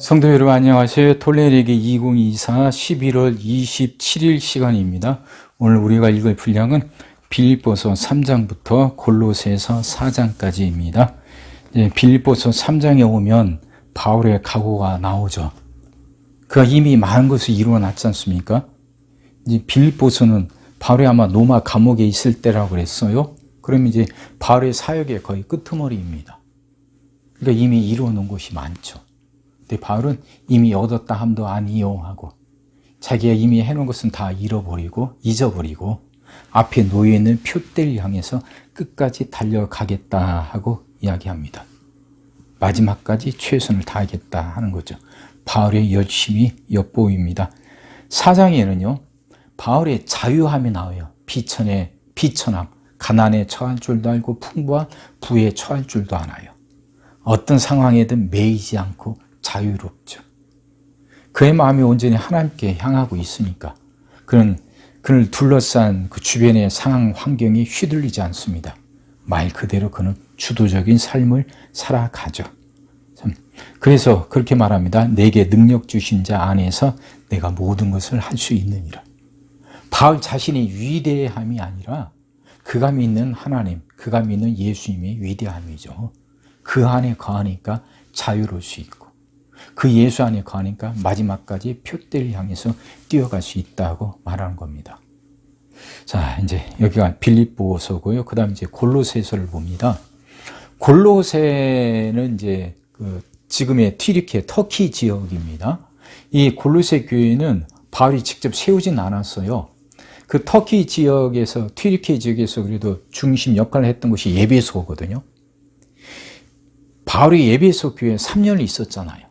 성도 여러분 안녕하세요. 토레리기 2024 11월 27일 시간입니다. 오늘 우리가 읽을 분량은 빌립보서 3장부터 골로새서 4장까지입니다. 빌립보서 3장에 오면 바울의 각오가 나오죠. 그가 이미 많은 것을 이루어놨지 않습니까? 이제 빌립보서는 바울이 아마 로마 감옥에 있을 때라고 그랬어요. 그러면 이제 바울의 사역의 거의 끄트머리입니다. 그러니까 이미 이루어놓은 것이 많죠. 근데 바울은 이미 얻었다 함도 아니요 하고 자기가 이미 해놓은 것은 다 잃어버리고 잊어버리고 앞에 놓여있는 표대를 향해서 끝까지 달려가겠다 하고 이야기합니다. 마지막까지 최선을 다하겠다 하는 거죠. 바울의 열심이 엿보입니다. 4장에는요 바울의 자유함이 나와요. 비천함, 가난에 처할 줄도 알고 풍부한 부에 처할 줄도 알아요. 어떤 상황에든 매이지 않고 자유롭죠. 그의 마음이 온전히 하나님께 향하고 있으니까 그는 그를 둘러싼 그 주변의 상황 환경이 휘둘리지 않습니다. 말 그대로 그는 주도적인 삶을 살아가죠. 그래서 그렇게 말합니다. 내게 능력 주신 자 안에서 내가 모든 것을 할 수 있느니라. 바울 자신이 위대함이 아니라 그가 믿는 하나님, 그가 믿는 예수님의 위대함이죠. 그 안에 거하니까 자유로울 수 있고 그 예수 안에 거하니까 마지막까지 표대를 향해서 뛰어갈 수 있다고 말하는 겁니다. 자, 이제 여기가 빌립보서고요. 그 다음 이제 골로새서를 봅니다. 골로새는 이제 지금의 튀르키예, 터키 지역입니다. 이 골로새 교회는 바울이 직접 세우진 않았어요. 그 터키 지역에서, 튀르키예 지역에서 그래도 중심 역할을 했던 곳이 에베소거든요. 바울이 에베소 교회에 3년을 있었잖아요.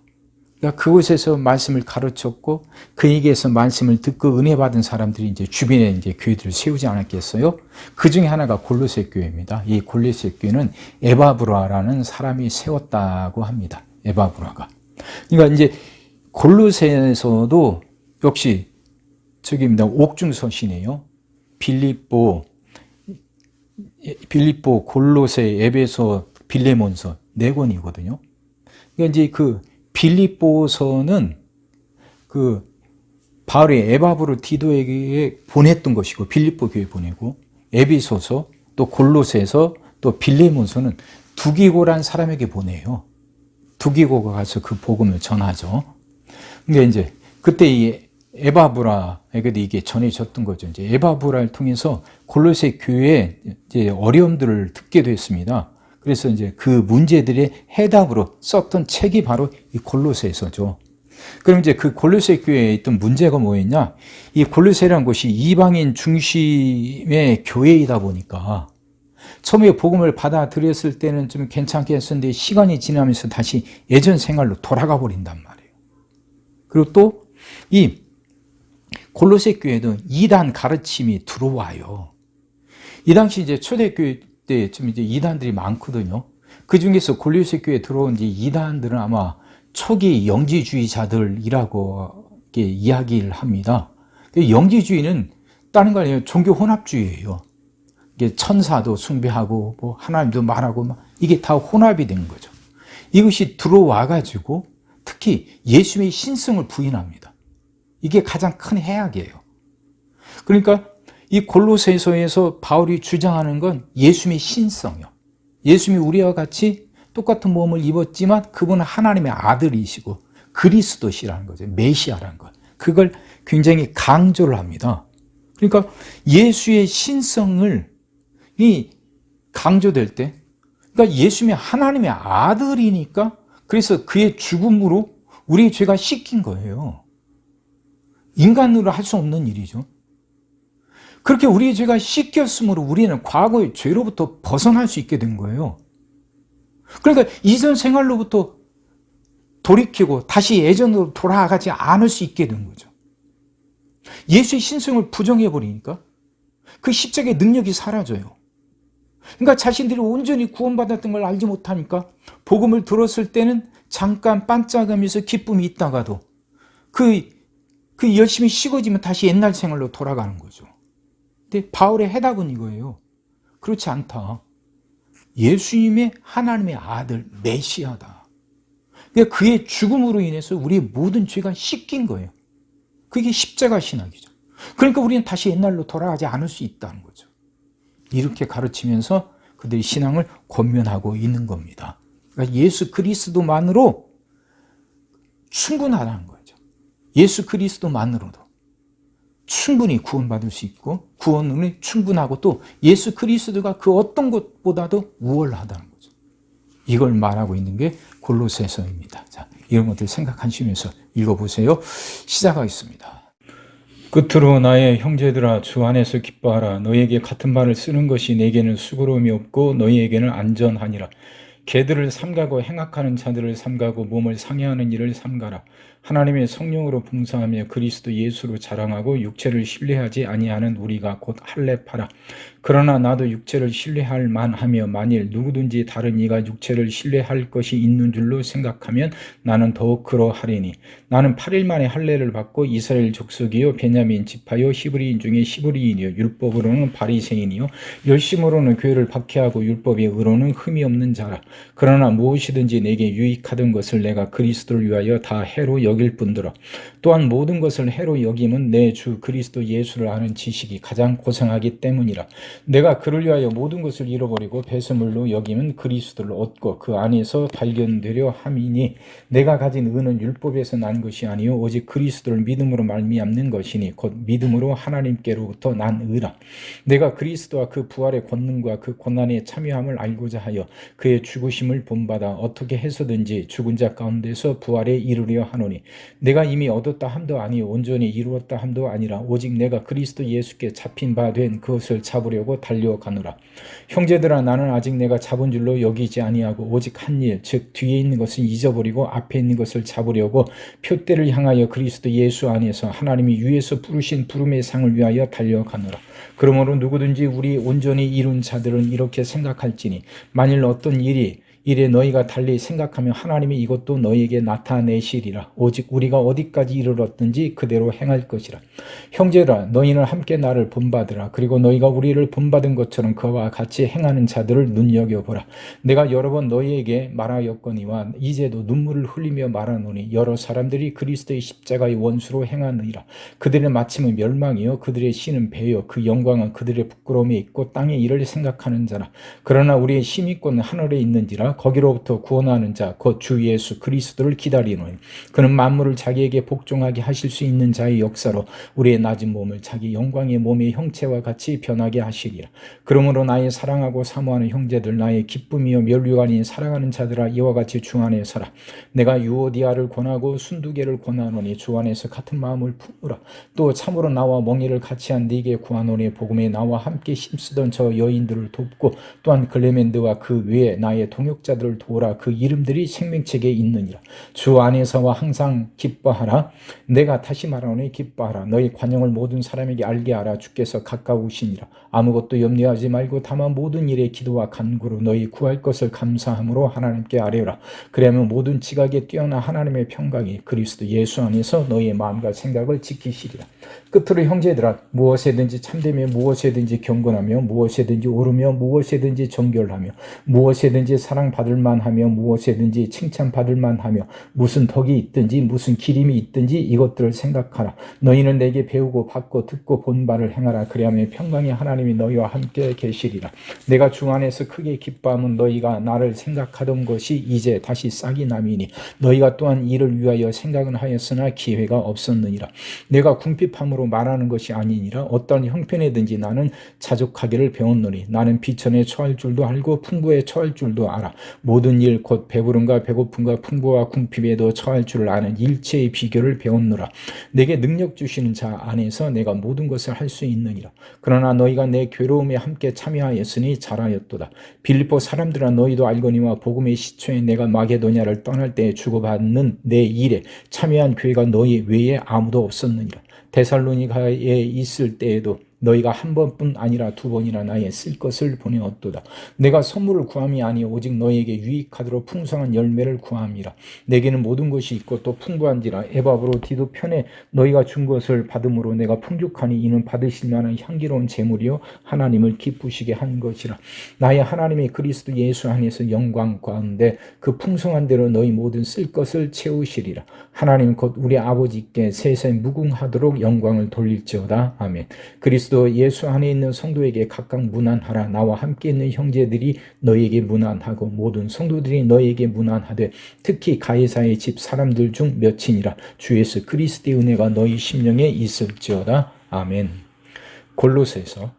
그러니까 그곳에서 말씀을 가르쳤고 그에게서 말씀을 듣고 은혜 받은 사람들이 이제 주변에 이제 교회들을 세우지 않았겠어요? 그 중에 하나가 골로새 교회입니다. 이 골로새 교회는 에바브라라는 사람이 세웠다고 합니다. 에바브라가. 그러니까 이제 골로새에서도 역시 저기입니다. 옥중서신이에요. 빌립보, 골로새, 에베소, 빌레몬서 4권이거든요. 그러니까 이제 그 빌립보서는 그 바울이 에바브로 디도에게 보냈던 것이고 빌립보 교회에 보내고 에베소서 또 골로새서 또 빌레몬서는 두기고란 사람에게 보내요. 두기고가 가서 그 복음을 전하죠. 근데 이제 그때 이 에바브라에게도 이게 전해졌던 거죠. 이제 에바브라를 통해서 골로새 교회의 이제 어려움들을 듣게 됐습니다. 그래서 이제 그 문제들의 해답으로 썼던 책이 바로 이 골로새서죠. 그럼 이제 그 골로새 교회에 있던 문제가 뭐였냐? 이 골로새라는 곳이 이방인 중심의 교회이다 보니까 처음에 복음을 받아들였을 때는 좀 괜찮게 했었는데 시간이 지나면서 다시 예전 생활로 돌아가 버린단 말이에요. 그리고 또 이 골로새 교회도 이단 가르침이 들어와요. 이 당시 이제 초대교회 때 좀 이제 이단들이 많거든요. 그 중에서 골로새 교회에 들어온 이제 이단들은 아마 초기 영지주의자들이라고 이야기를 합니다. 영지주의는 다른 거 아니에요. 종교 혼합주의예요. 이게 천사도 숭배하고 뭐 하나님도 말하고 막 이게 다 혼합이 된 거죠. 이것이 들어와 가지고 특히 예수님의 신성을 부인합니다. 이게 가장 큰 해악이에요. 그러니까 이 골로새서에서 바울이 주장하는 건 예수님의 신성이요. 예수님이 우리와 같이 똑같은 몸을 입었지만 그분은 하나님의 아들이시고 그리스도시라는 거죠. 메시아라는 것. 그걸 굉장히 강조를 합니다. 그러니까 예수의 신성을 이 강조될 때 그러니까 예수님이 하나님의 아들이니까 그래서 그의 죽음으로 우리의 죄가 씻긴 거예요. 인간으로 할 수 없는 일이죠. 그렇게 우리의 죄가 씻겼으므로 우리는 과거의 죄로부터 벗어날 수 있게 된 거예요. 그러니까 이전 생활로부터 돌이키고 다시 예전으로 돌아가지 않을 수 있게 된 거죠. 예수의 신성을 부정해버리니까 그 십자가의 능력이 사라져요. 그러니까 자신들이 온전히 구원받았던 걸 알지 못하니까 복음을 들었을 때는 잠깐 반짝하면서 기쁨이 있다가도 그 열심히 식어지면 다시 옛날 생활로 돌아가는 거죠. 근데 바울의 해답은 이거예요. 그렇지 않다. 예수님의 하나님의 아들 메시아다. 그러니까 그의 죽음으로 인해서 우리의 모든 죄가 씻긴 거예요. 그게 십자가 신학이죠. 그러니까 우리는 다시 옛날로 돌아가지 않을 수 있다는 거죠. 이렇게 가르치면서 그들의 신앙을 권면하고 있는 겁니다. 그러니까 예수 그리스도만으로 충분하다는 거죠. 예수 그리스도만으로도 충분히 구원받을 수 있고 구원은 충분하고 또 예수 그리스도가 그 어떤 것보다도 우월하다는 거죠. 이걸 말하고 있는 게 골로새서입니다. 자, 이런 것들 생각하시면서 읽어보세요. 시작하겠습니다. 끝으로 나의 형제들아 주 안에서 기뻐하라. 너희에게 같은 말을 쓰는 것이 내게는 수고로움이 없고 너희에게는 안전하니라. 개들을 삼가고 행악하는 자들을 삼가고 몸을 상해하는 일을 삼가라. 하나님의 성령으로 봉사하며 그리스도 예수로 자랑하고 육체를 신뢰하지 아니하는 우리가 곧 할례파라. 그러나 나도 육체를 신뢰할 만하며 만일 누구든지 다른 이가 육체를 신뢰할 것이 있는 줄로 생각하면 나는 더욱 그러하리니 나는 8일 만에 할례를 받고 이스라엘 족속이요 베냐민 지파요 히브리인 중에 히브리인이요 율법으로는 바리새인이요 열심으로는 교회를 박해하고 율법의 의로는 흠이 없는 자라. 그러나 무엇이든지 내게 유익하던 것을 내가 그리스도를 위하여 다 해로 여길 뿐더러 또한 모든 것을 해로 여김은 내 주 그리스도 예수를 아는 지식이 가장 고상하기 때문이라. 내가 그를 위하여 모든 것을 잃어버리고 배설물로 여김은 그리스도를 얻고 그 안에서 발견되려 함이니 내가 가진 의는 율법에서 난 것이 아니요 오직 그리스도를 믿음으로 말미암는 것이니 곧 믿음으로 하나님께로부터 난 의라. 내가 그리스도와 그 부활의 권능과 그 고난에 참여함을 알고자 하여 그의 죽으심을 본받아 어떻게 해서든지 죽은 자 가운데서 부활에 이르려 하노니 내가 이미 얻었다 함도 아니요 온전히 이루었다 함도 아니라 오직 내가 그리스도 예수께 잡힌 바 된 그것을 잡으려고 달려가노라. 형제들아 나는 아직 내가 잡은 줄로 여기지 아니하고 오직 한 일 즉 뒤에 있는 것을 잊어버리고 앞에 있는 것을 잡으려고 표대를 향하여 그리스도 예수 안에서 하나님이 위에서 부르신 부름의 상을 위하여 달려가노라. 그러므로 누구든지 우리 온전히 이룬 자들은 이렇게 생각할지니 만일 어떤 일에 너희가 달리 생각하며 하나님이 이것도 너희에게 나타내시리라. 오직 우리가 어디까지 이르렀든지 그대로 행할 것이라. 형제라 너희는 함께 나를 본받으라. 그리고 너희가 우리를 본받은 것처럼 그와 같이 행하는 자들을 눈여겨보라. 내가 여러 번 너희에게 말하였거니와 이제도 눈물을 흘리며 말하노니 여러 사람들이 그리스도의 십자가의 원수로 행하느니라. 그들의 마침은 멸망이요 그들의 신은 배요 그 영광은 그들의 부끄러움에 있고 땅의 일을 생각하는 자라. 그러나 우리의 힘있고는 하늘에 있는지라 거기로부터 구원하는 자 곧 주 예수 그리스도를 기다리노니 그는 만물을 자기에게 복종하게 하실 수 있는 자의 역사로 우리의 낮은 몸을 자기 영광의 몸의 형체와 같이 변하게 하시리라. 그러므로 나의 사랑하고 사모하는 형제들 나의 기쁨이요 멸류가 아닌 사랑하는 자들아 이와 같이 주 안에 서라. 내가 유오디아를 권하고 순두개를 권하노니 주 안에서 같은 마음을 품으라. 또 참으로 나와 멍에를 같이 한 네게 구하노니 복음에 나와 함께 힘쓰던 저 여인들을 돕고 또한 글레멘드와 그 외에 나의 동역자들을 도우라. 그 이름들이 생명책에 있느니라. 주 안에서와 항상 기뻐하라. 내가 다시 말하노니 기뻐하라. 너희 관용을 모든 사람에게 알게 하라. 주께서 가까우시니라. 아무것도 염려하지 말고 다만 모든 일에 기도와 간구로 너희 구할 것을 감사함으로 하나님께 아뢰라. 그러면 모든 지각에 뛰어나 하나님의 평강이 그리스도 예수 안에서 너희의 마음과 생각을 지키시리라. 끝으로 형제들아 무엇에든지 참되며 무엇에든지 경건하며 무엇에든지 오르며 무엇에든지 정결하며 무엇에든지 사랑받을 만하며 무엇에든지 칭찬받을 만하며 무슨 덕이 있든지 무슨 기림이 있든지 이것들을 생각하라. 너희는 내게 배우고 받고 듣고 본 바를 행하라. 그리하면 평강의 하나님이 너희와 함께 계시리라. 내가 주 안에서 크게 기뻐함은 너희가 나를 생각하던 것이 이제 다시 싹이 남이니 너희가 또한 이를 위하여 생각은 하였으나 기회가 없었느니라. 내가 궁핍함으로 말하는 것이 아니니라. 어떤 형편에든지 나는 자족하기를 배웠노니 나는 비천에 처할 줄도 알고 풍부에 처할 줄도 알아. 모든 일 곧 배부름과 배고픔과 풍부와 궁핍에도 처할 줄을 아는 일체의 비결을 배웠노라. 내게 능력 주시는 자 안에서 내가 모든 것을 할 수 있느니라. 그러나 너희가 내 괴로움에 함께 참여하였으니 잘하였도다. 빌립보 사람들아 너희도 알거니와 복음의 시초에 내가 마게도냐를 떠날 때 주고받는 내 일에 참여한 교회가 너희 외에 아무도 없었느니라. 데살로니가에 있을 때에도 너희가 한 번뿐 아니라 두 번이나 나의 쓸 것을 보내었도다. 내가 선물을 구함이 아니 오직 너희에게 유익하도록 풍성한 열매를 구함이라. 내게는 모든 것이 있고 또 풍부한지라. 에바브로 디도 편에 너희가 준 것을 받음으로 내가 풍족하니 이는 받으실 만한 향기로운 제물이요 하나님을 기쁘시게 한 것이라. 나의 하나님의 그리스도 예수 안에서 영광 가운데 그 풍성한 대로 너희 모든 쓸 것을 채우시리라. 하나님 곧 우리 아버지께 세세 무궁하도록 영광을 돌릴지어다. 아멘. 그리스도 예수 안에 있는 성도에게 각각 문안하라. 나와 함께 있는 형제들이 너희에게 문안하고 모든 성도들이 너희에게 문안하되 특히 가이사의 집 사람들 중 몇이니라. 주 예수 그리스도의 은혜가 너희 심령에 있을지어다. 아멘. 골로새서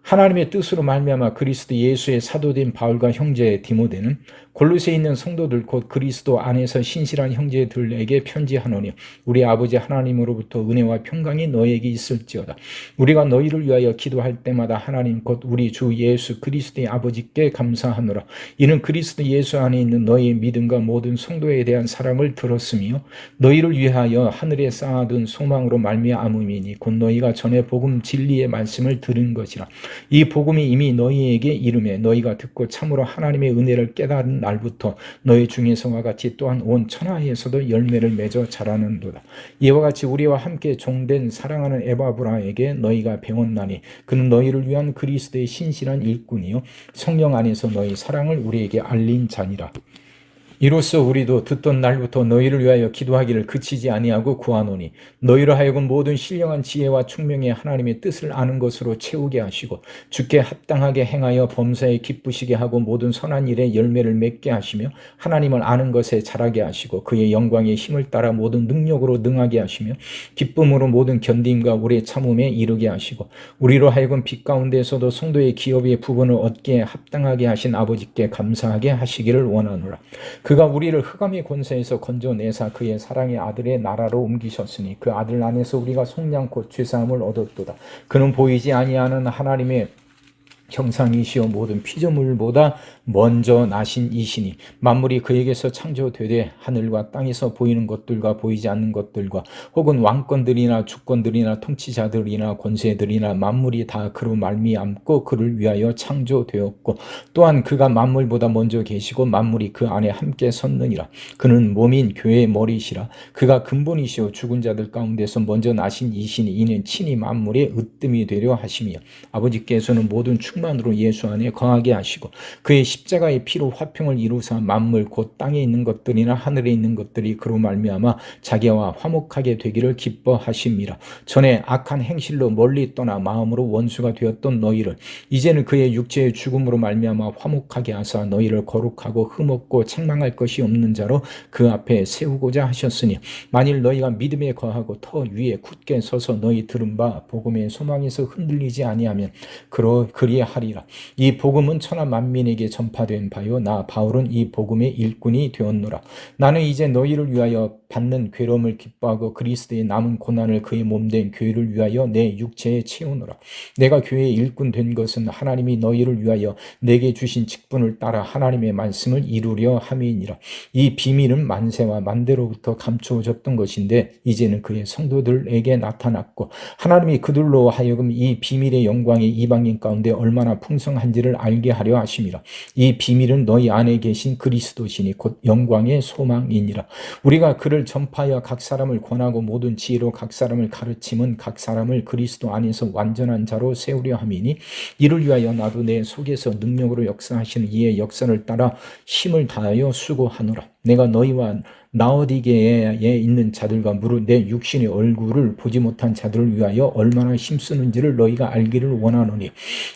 하나님의 뜻으로 말미암아 그리스도 예수의 사도된 바울과 형제 디모데는 골로새에 있는 성도들 곧 그리스도 안에서 신실한 형제들에게 편지하노니 우리 아버지 하나님으로부터 은혜와 평강이 너희에게 있을지어다. 우리가 너희를 위하여 기도할 때마다 하나님 곧 우리 주 예수 그리스도의 아버지께 감사하노라. 이는 그리스도 예수 안에 있는 너희의 믿음과 모든 성도에 대한 사랑을 들었으며 너희를 위하여 하늘에 쌓아둔 소망으로 말미암음이니 곧 너희가 전에 복음 진리의 말씀을 들은 것이라. 이 복음이 이미 너희에게 이름에 너희가 듣고 참으로 하나님의 은혜를 깨달은 날부터 너희 중에서와 같이 또한 온 천하에서도 열매를 맺어 자라는도다. 이와 같이 우리와 함께 종된 사랑하는 에바브라에게 너희가 배웠나니 그는 너희를 위한 그리스도의 신실한 일꾼이요 성령 안에서 너희 사랑을 우리에게 알린 자니라. 이로써 우리도 듣던 날부터 너희를 위하여 기도하기를 그치지 아니하고 구하노니 너희로 하여금 모든 신령한 지혜와 총명의 하나님의 뜻을 아는 것으로 채우게 하시고 주께 합당하게 행하여 범사에 기쁘시게 하고 모든 선한 일에 열매를 맺게 하시며 하나님을 아는 것에 자라게 하시고 그의 영광의 힘을 따라 모든 능력으로 능하게 하시며 기쁨으로 모든 견딤과 오래 참음에 이르게 하시고 우리로 하여금 빛 가운데서도 성도의 기업의 부분을 얻기에 합당하게 하신 아버지께 감사하게 하시기를 원하노라. 그가 우리를 흑암의 권세에서 건져내사 그의 사랑의 아들의 나라로 옮기셨으니 그 아들 안에서 우리가 속량 곧 죄사함을 얻었도다. 그는 보이지 아니하는 하나님의 형상이시여 모든 피조물보다 먼저 나신 이시니 만물이 그에게서 창조되되 하늘과 땅에서 보이는 것들과 보이지 않는 것들과 혹은 왕권들이나 주권들이나 통치자들이나 권세들이나 만물이 다 그로 말미암고 그를 위하여 창조되었고 또한 그가 만물보다 먼저 계시고 만물이 그 안에 함께 섰느니라. 그는 몸인 교회의 머리시라. 그가 근본이시오 죽은 자들 가운데서 먼저 나신 이시니 이는 친히 만물의 으뜸이 되려 하시며 아버지께서는 모든 충만으로 예수 안에 거하게 하시고 그의 십자가의 피로 화평을 이루사 만물 곧 땅에 있는 것들이나 하늘에 있는 것들이 그로 말미암아 자기와 화목하게 되기를 기뻐하심이라. 전에 악한 행실로 멀리 떠나 마음으로 원수가 되었던 너희를 이제는 그의 육체의 죽음으로 말미암아 화목하게 하사 너희를 거룩하고 흠없고 책망할 것이 없는 자로 그 앞에 세우고자 하셨으니 만일 너희가 믿음에 거하고 터 위에 굳게 서서 너희 들은 바 복음의 소망에서 흔들리지 아니하면 그리하리라. 이 복음은 천하 만민에게 전파된 바요 나 바울은 이 복음의 일꾼이 되었노라. 나는 이제 너희를 위하여 받는 괴로움을 기뻐하고 그리스도의 남은 고난을 그의 몸된 교회를 위하여 내 육체에 채우노라. 내가 교회의 일꾼 된 것은 하나님이 너희를 위하여 내게 주신 직분을 따라 하나님의 말씀을 이루려 함이니라. 이 비밀은 만세와 만대로부터 감추어졌던 것인데 이제는 그의 성도들에게 나타났고 하나님이 그들로 하여금 이 비밀의 영광이 이방인 가운데 얼마나 풍성한지를 알게 하려 하심이라. 이 비밀은 너희 안에 계신 그리스도시니 곧 영광의 소망이니라. 우리가 그를 전파하여 각 사람을 권하고 모든 지혜로 각 사람을 가르침은 각 사람을 그리스도 안에서 완전한 자로 세우려 함이니 이를 위하여 나도 내 속에서 능력으로 역사하시는 이의 역사를 따라 힘을 다하여 수고하노라. 내가 너희와 라오디게에 있는 자들과 무릇 내 육신의 얼굴을 보지 못한 자들을 위하여 얼마나 힘쓰는지를 너희가 알기를 원하노니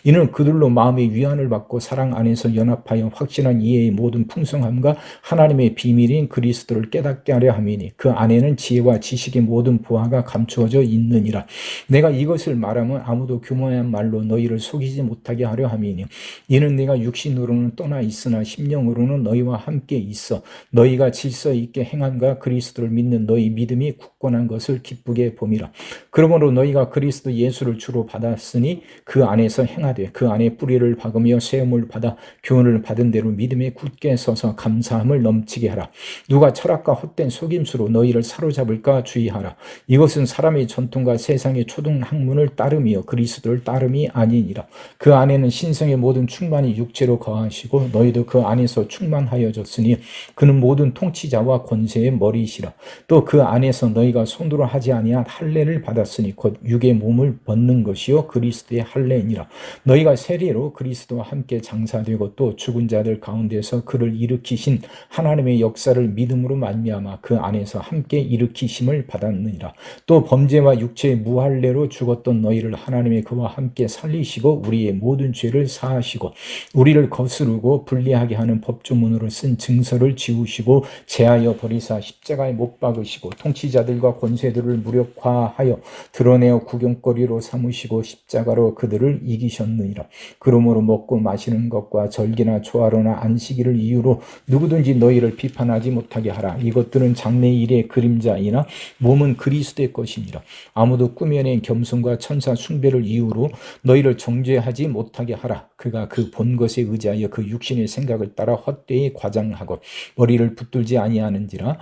이는 그들로 마음의 위안을 받고 사랑 안에서 연합하여 확신한 이해의 모든 풍성함과 하나님의 비밀인 그리스도를 깨닫게 하려 함이니 그 안에는 지혜와 지식의 모든 보화가 감추어져 있느니라. 내가 이것을 말하면 아무도 교만한 말로 너희를 속이지 못하게 하려 함이니 이는 내가 육신으로는 떠나 있으나 심령으로는 너희와 함께 있어 너희가 질서 있게 행함과 그리스도를 믿는 너희 믿음이 굳건한 것을 기쁘게 봄이라. 그러므로 너희가 그리스도 예수를 주로 받았으니 그 안에서 행하되 그 안에 뿌리를 박으며 세움을 받아 교훈을 받은 대로 믿음에 굳게 서서 감사함을 넘치게 하라. 누가 철학과 헛된 속임수로 너희를 사로잡을까 주의하라. 이것은 사람의 전통과 세상의 초등학문을 따름이요 그리스도를 따름이 아니니라. 그 안에는 신성의 모든 충만이 육체로 거하시고 너희도 그 안에서 충만하여졌으니 그는 모든 통치자와 권세의 머리이시라. 또 그 안에서 너희가 손으로 하지 아니한 할례를 받았으니 곧 육의 몸을 벗는 것이요 그리스도의 할례니라. 너희가 세례로 그리스도와 함께 장사되고 또 죽은 자들 가운데서 그를 일으키신 하나님의 역사를 믿음으로 말미암아 그 안에서 함께 일으키심을 받았느니라. 또 범죄와 육체의 무할례로 죽었던 너희를 하나님의 그와 함께 살리시고 우리의 모든 죄를 사하시고 우리를 거스르고 불리하게 하는 법조문으로 쓴 증서를 지우시고 제하여 버리사 십자가에 못 박으시고 통치자들과 권세들을 무력화하여 드러내어 구경거리로 삼으시고 십자가로 그들을 이기셨느니라. 그러므로 먹고 마시는 것과 절기나 초하루나 안식일을 이유로 누구든지 너희를 비판하지 못하게 하라. 이것들은 장래일의 그림자이나 몸은 그리스도의 것이니라. 아무도 꾸며낸 겸손과 천사 숭배를 이유로 너희를 정죄하지 못하게 하라. 그가 그 본 것에 의지하여 그 육신의 생각을 따라 헛되이 과장하고 머리를 붙들지 아니하는지라.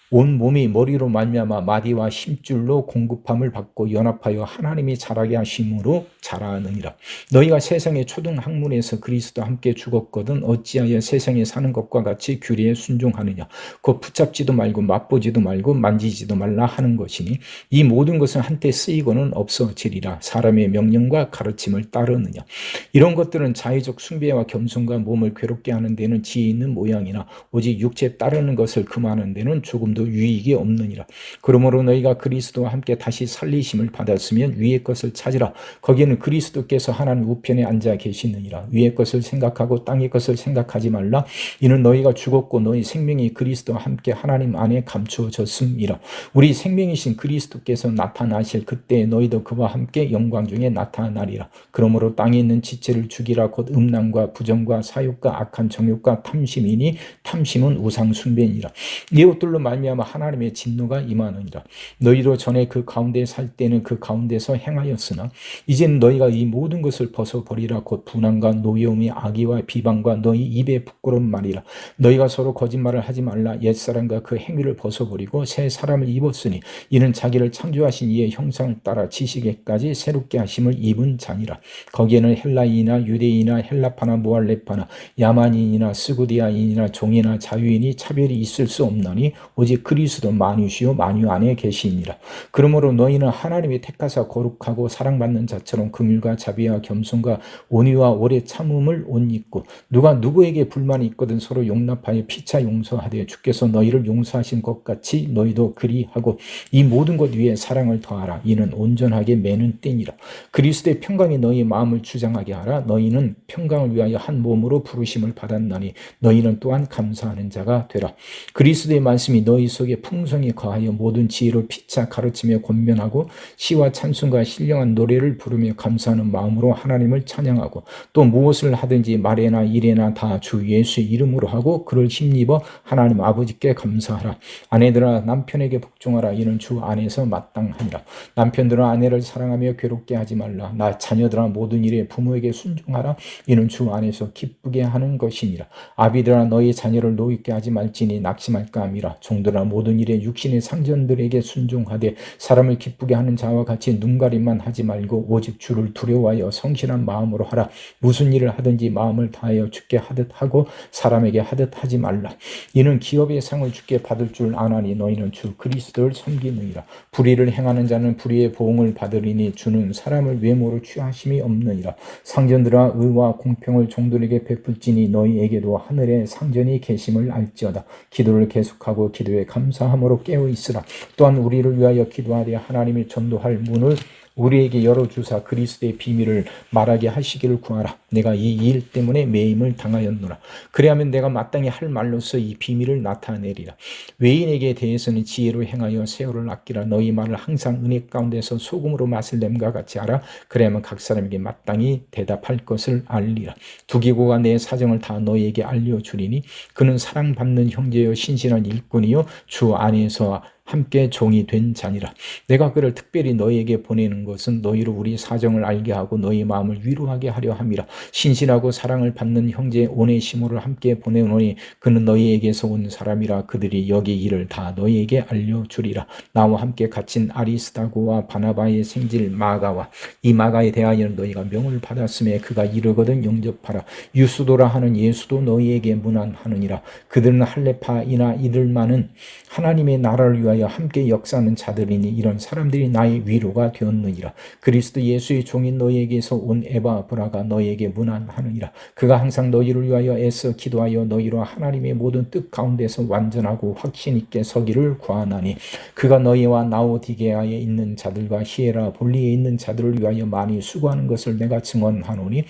온 몸이 머리로 말미암아 마디와 힘줄로 공급함을 받고 연합하여 하나님이 자라게 하심으로 자라느니라. 너희가 세상의 초등학문에서 그리스도와 함께 죽었거든 어찌하여 세상에 사는 것과 같이 규례에 순종하느냐. 곧 붙잡지도 말고 맛보지도 말고 만지지도 말라 하는 것이니 이 모든 것은 한때 쓰이고는 없어지리라. 사람의 명령과 가르침을 따르느냐. 이런 것들은 자의적 숭배와 겸손과 몸을 괴롭게 하는 데는 지혜 있는 모양이나 오직 육체 따르는 것을 금하는 데는 조금 유익이 없느니라. 그러므로 너희가 그리스도와 함께 다시 살리심을 받았으면 위의 것을 찾으라. 거기에는 그리스도께서 하나님 우편에 앉아 계시느니라. 위의 것을 생각하고 땅의 것을 생각하지 말라. 이는 너희가 죽었고 너희 생명이 그리스도와 함께 하나님 안에 감추어졌음이라. 우리 생명이신 그리스도께서 나타나실 그때 너희도 그와 함께 영광 중에 나타나리라. 그러므로 땅에 있는 지체를 죽이라. 곧 음란과 부정과 사욕과 악한 정욕과 탐심이니 탐심은 우상 숭배니라. 이것들로 말미암아 하나님의 진노가 임하느니라. 너희도 전에 그 가운데 살 때는 그 가운데서 행하였으나 이젠 너희가 이 모든 것을 벗어버리라. 곧 분함과 노여움이 악의와 비방과 너희 입에 부끄러운 말이라. 너희가 서로 거짓말을 하지 말라. 옛사람과 그 행위를 벗어버리고 새 사람을 입었으니 이는 자기를 창조하신 이의 형상을 따라 지식에까지 새롭게 하심을 입은 자니라. 거기에는 헬라인이나 유대인이나 헬라파나 모할레파나 야만인이나 스구디아인이나 종이나 자유인이 차별이 있을 수 없나니 오직 그리스도 만유시요 만유 안에 계시니라. 그러므로 너희는 하나님이 택하사 거룩하고 사랑받는 자처럼 긍휼과 자비와 겸손과 온유와 오래 참음을 옷 입고 누가 누구에게 불만이 있거든 서로 용납하여 피차 용서하되 주께서 너희를 용서하신 것 같이 너희도 그리하고 이 모든 것 위에 사랑을 더하라. 이는 온전하게 매는 띠니라. 그리스도의 평강이 너희 마음을 주장하게 하라. 너희는 평강을 위하여 한 몸으로 부르심을 받았나니 너희는 또한 감사하는 자가 되라. 그리스도의 말씀이 너희 속에 풍성히 거하여 모든 지혜로 피차 가르치며 권면하고 시와 찬송과 신령한 노래를 부르며 감사하는 마음으로 하나님을 찬양하고 또 무엇을 하든지 말에나 일에나 다 주 예수의 이름으로 하고 그를 힘입어 하나님 아버지께 감사하라. 아내들아 남편에게 복종하라. 이는 주 안에서 마땅하니라. 남편들아 아내를 사랑하며 괴롭게 하지 말라. 나 자녀들아 모든 일에 부모에게 순종하라. 이는 주 안에서 기쁘게 하는 것이니라. 아비들아 너희 자녀를 노엽게 하지 말지니 낙심할까 함이라. 종들아 모든 일에 육신의 상전들에게 순종하되 사람을 기쁘게 하는 자와 같이 눈가림만 하지 말고 오직 주를 두려워하여 성실한 마음으로 하라. 무슨 일을 하든지 마음을 다하여 주께 하듯 하고 사람에게 하듯 하지 말라. 이는 기업의 상을 주께 받을 줄 아나니 너희는 주 그리스도를 섬기느니라. 불의를 행하는 자는 불의의 보응을 받으리니 주는 사람을 외모로 취하심이 없느니라. 상전들아 의와 공평을 종들에게 베풀지니 너희에게도 하늘에 상전이 계심을 알지어다. 기도를 계속하고 기도에 감사함으로 깨어 있으라. 또한 우리를 위하여 기도하되 하나님이 전도할 문을 우리에게 열어주사 그리스도의 비밀을 말하게 하시기를 구하라. 내가 이 일 때문에 매임을 당하였노라. 그리하면 내가 마땅히 할 말로서 이 비밀을 나타내리라. 외인에게 대해서는 지혜로 행하여 세월을 아끼라. 너희 말을 항상 은혜 가운데서 소금으로 맛을 냄과 같이 하라. 그래야만 각 사람에게 마땅히 대답할 것을 알리라. 두기고가 내 사정을 다 너희에게 알려주리니 그는 사랑받는 형제여 신실한 일꾼이요 주 안에서 함께 종이 된 자니라. 내가 그를 특별히 너희에게 보내는 것은 너희로 우리 사정을 알게 하고 너희 마음을 위로하게 하려 함이라. 신실하고 사랑을 받는 형제 오네시모를 함께 보내오니 그는 너희에게서 온 사람이라. 그들이 여기 일을 다 너희에게 알려주리라. 나와 함께 갇힌 아리스다고와 바나바의 생질 마가와 이 마가에 대하여는 너희가 명을 받았음에 그가 이르거든 영접하라. 유수도라 하는 예수도 너희에게 문안하느니라. 그들은 할레파이나 이들만은 하나님의 나라를 위하여 함께 역사하는 자들이니 이런 사람들이 나의 위로가 되었느니라. 그리스도 예수의 종인 너희에게서 온 에바브라가 너희에게 문안하느니라. 그가 항상 너희를 위하여 애써 기도하여 너희로 하나님의 모든 뜻 가운데서 완전하고 확신 있게 서기를 구하나니 그가 너희와 나오디게아에 있는 자들과 히에라 볼리에 있는 자들을 위하여 많이 수고하는 것을 내가 증언하노니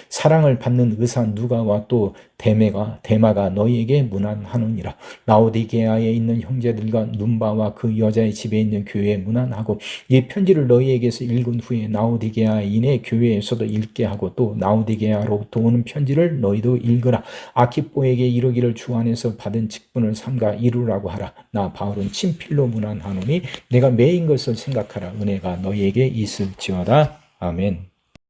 사랑을 받는 의사 누가와 또 데마가 너희에게 문안하느니라. 라오디게아에 있는 형제들과 눈바와 그 여자의 집에 있는 교회에 문안하고 이 편지를 너희에게서 읽은 후에 라오디게아인의 교회에서도 읽게 하고 또 라오디게아로부터 오는 편지를 너희도 읽으라. 아키포에게 이르기를 주 안에서 받은 직분을 삼가 이루라고 하라. 나 바울은 친필로 문안하노니 내가 매인 것을 생각하라. 은혜가 너희에게 있을지어다. 아멘.